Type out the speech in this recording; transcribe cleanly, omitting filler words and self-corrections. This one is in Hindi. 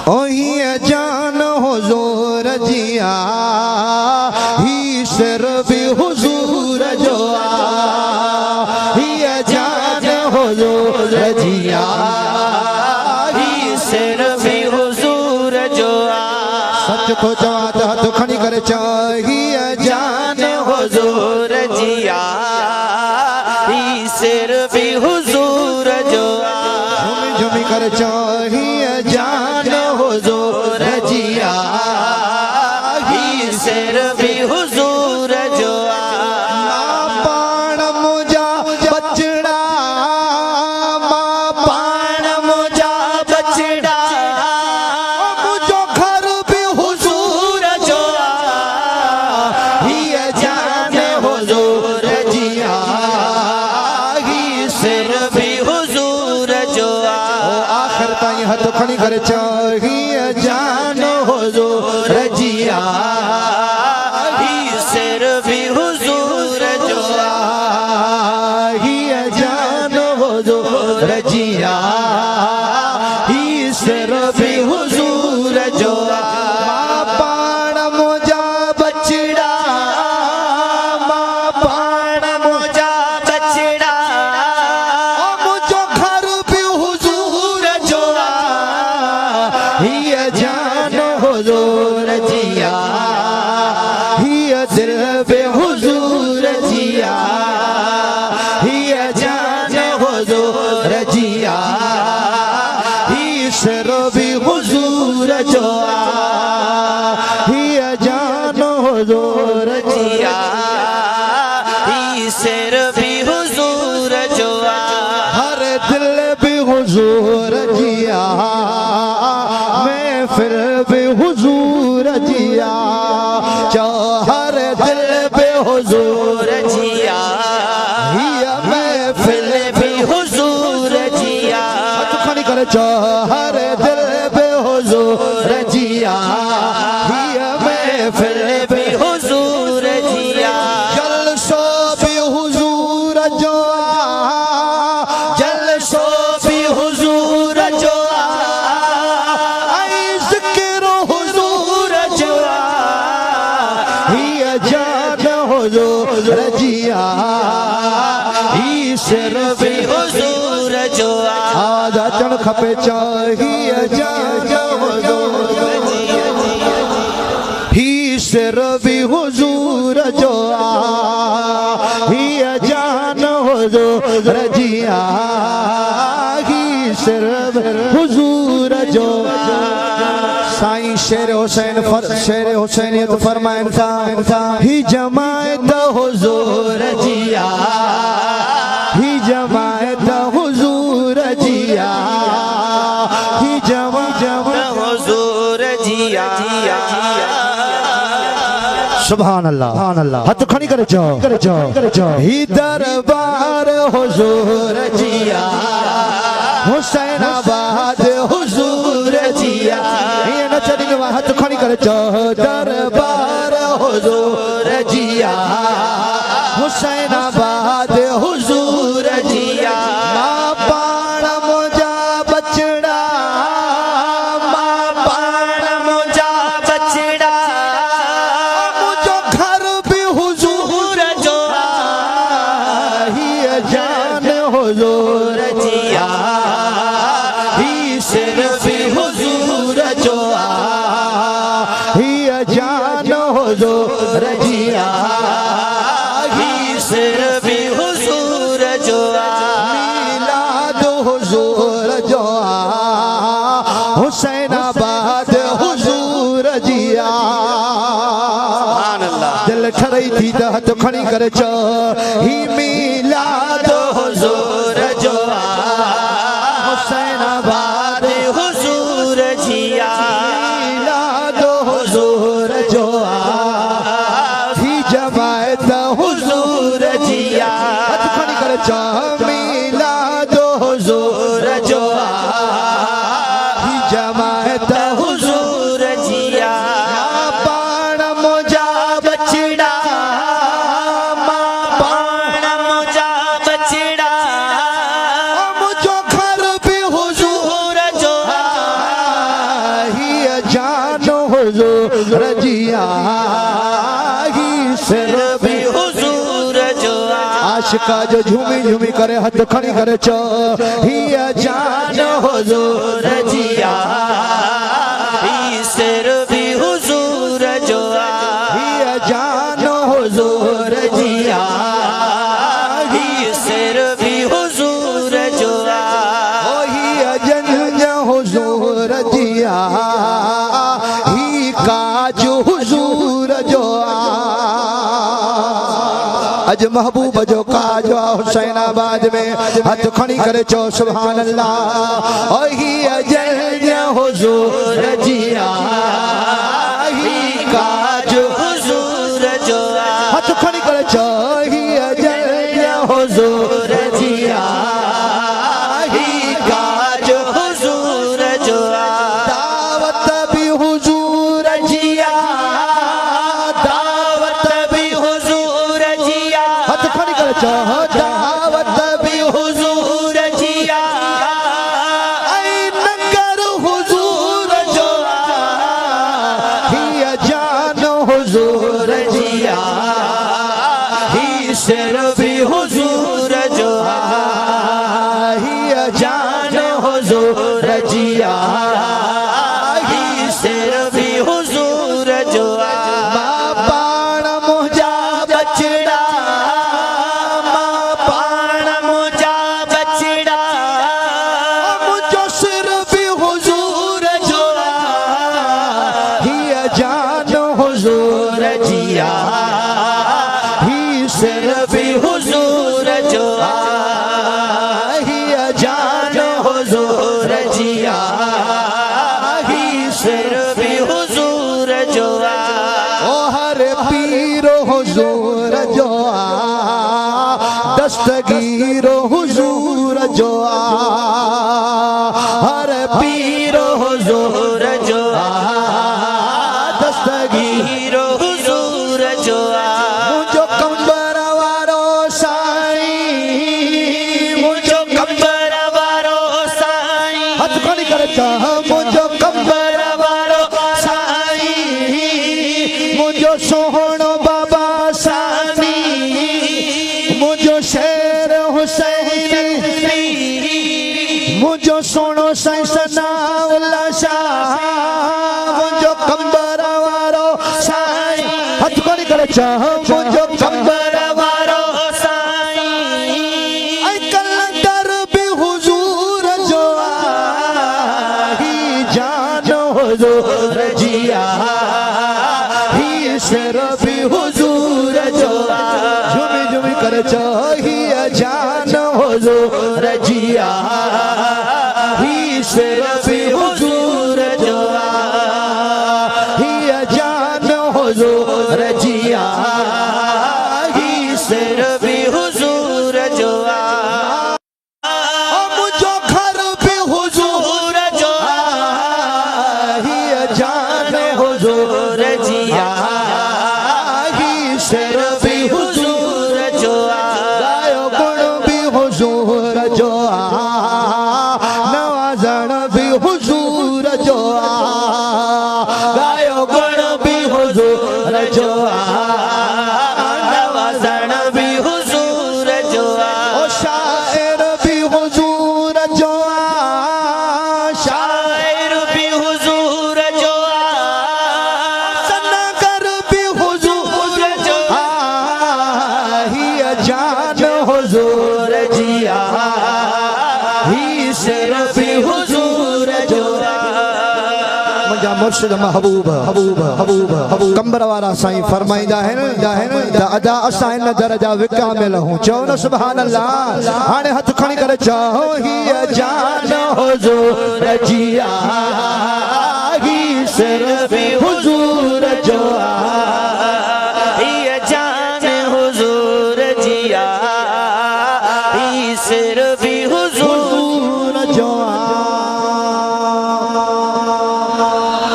ओही जान हुजूर जिया ही सिर भी हुजूर जो ही जान हुजूर जिया ही सिर भी हुजूर जो सच को जात हाथ खड़ी कर चाहिए जान हुजूर जिया ही सिर भी हुजूर जो झूमी झूमी कर चाहिए जान हुजूर जिया ही सिर भी हुजूर जो पाण मुझा बचड़ा मां पाण मुझा बचड़ा मुझो घर भी हुजूर जो ही जान हुजूर जिया ही सिर भी हुजूर जो आखिर ताईं हथ खणी कर चाहिए जान हुजूर जिया ही सिर भी हुजूर जो ही जान हुजूर जिया ही सिर भी हुजूर जो पाण मुझा बचड़ा मां पाण मुझा बचड़ा मुझो घर भी हुजूर जो ही जान हुजूर जिया ही दिल बे हुजूर जिया ही जान हुजूर जिया ही सिर भी हुजूर जो ही जान हुजूर जिया ही सिर भी हुजूर जो हर दिल भी हुजूर जिया मैं फिर भी हुजूर जिया जो हर दिल पे हुजूर जिया हिया मैं फिर भी हुजूर जिया हाथ खड़ी कर जो हर दिल पे हुजूर जिया हिया मैं फिर भी हुजूर जिया जलसो भी हुजूर जो जलसो भी हुजूर जो हुजूर जिया ही सिर भी हुजूर जो आज अचण खपे चाहिए जान हुजूर ही सिर भी हुजूर जो ही जान हुजूर जिया ही सिर हुजूर जो साईं शेर हुसैनियत फरमाइन था ही जमायत हुजूर जिया ही जमायत हुजूर जिया ही जमायत हुजूर जिया सुभान अल्लाह हाथ खड़ी करे जाओ ही दरबार हुजूर जिया हुसैनाबाद हुजूर जिया ये न चढ़ी में हाथ खड़ी करे दरबार हुजूर जिया हुसैनाबाद हुजूर जिया मां पाण मुझा बचड़ा मां पाण मुझा बचड़ा मुझो घर भी हुजूर जो ही जान हुजूर जिया ही सिर भी हुजूर जो ही जान हुजूर जिया ही सिर भी हुजूर जो मिलाद हुजूर जो हुसैनाबाद हुजूर जिया दिल ठरई थी हथ खड़ी कर चो ही मिलाद हुजूर जो हुसैनाबाद हुजूर जिया मिलाद हुजूर जो ही जमायत हुजूर जिया हाथ खड़ी कर चो मिलाद हुजूर जो ही जमायत हुजूर जिया पाण मुझा बचड़ा मां पाण मुझा बचड़ा मुझो घर भी हुजूर जो हुजूर जिया ही सिर्फ हुजूर जो आशिका जो झूमी झूमी करे हथ खड़ी करे चो ही जान हुजूर जिया ही सिर्फ हुजूर जो ही जान हुजूर जिया ही सिर्फ हुजूर जो ही जन हुजूर जिया ही काज हुजूर जो अज महबूब जो काज हुसैनाबाद में हथ खड़ी करे चो सुभान अल्लाह ओ ही अजल हुजूर जिया ही काज हुजूर जो हथ खड़ी करे चो ही अजल हुजूर जिया ही काज हुजूर जो दावत भी हुजूर जिया दावत भी हुजूर जिया हथ खड़ी करे चो दावत भी हुजूर जिया ऐ नगर हुजूर जो ही जान हुजूर जिया ही सिर्फ हुजूर जो ही जान हुजूर जिया ही सिर्फ हुजूर जो मां पाण मुंहिंजा बचड़ा मां पाण मुंहिंजा बचड़ा मुंहिंजो सिर्फ हुजूर जो ही जान हुजूर जिया ही सिर्फ हुजूर जो ही जान हुजूर जिया ही सिर्फ हुजूर जो ओ हर पीर हुजूर जो दस्तगीर हुजूर जो हर पीर हुजूर जो दस्तगीर हुजूर जो मुझो कंबर वारो साईं मुझो कंबर वारो साईं हथ खड़ी करे चाह मुझो कंबर वारो साईं मुझो सोहणो बाबा सानी मुझो शेर हुसैन मुझो सोनो साईं सनाउल्लाह शाह मुझो कंबर वारो साईं हथ खड़ी करे चाह मुझो कंबर वारो साईं ऐ कलंदर भी हुजूर जो ही जान हुजूर जिया ही सिर्फ हुजूर जो झूमी झूमी करे चो ही जान हुजूर जिया ही सिर्फ हुजूर जो ही जान हुजूर जिया ही सिर्फ हुजूर जो मुझो घर भी हुजूर जो ही जान हुजूर जिया ही सिर्फ हुजूर जो गायो गुण भी हुजूर जो नवाजण भी हुजूर जो गायो गुण भी हुजूर जो नवाजण भी हुजूर जो ओ शायर भी हुजूर जो शायर भी हुजूर जो सनागर भी हुजूर जो ही जान हुजूर जिया ही सिर्फ हुजूर जो मुंहिंजा मुर्शिद महबूब हबूब हबूब हबूब कंबर वारा साईं फरमाईंदा आहिनि त अदा असां इन दरजा विका में लहूं चओ न सुभान अल्लाह हाणे हथ खणी करे चओ ही जान हुजूर जिया ही सिर्फ हुजूर जो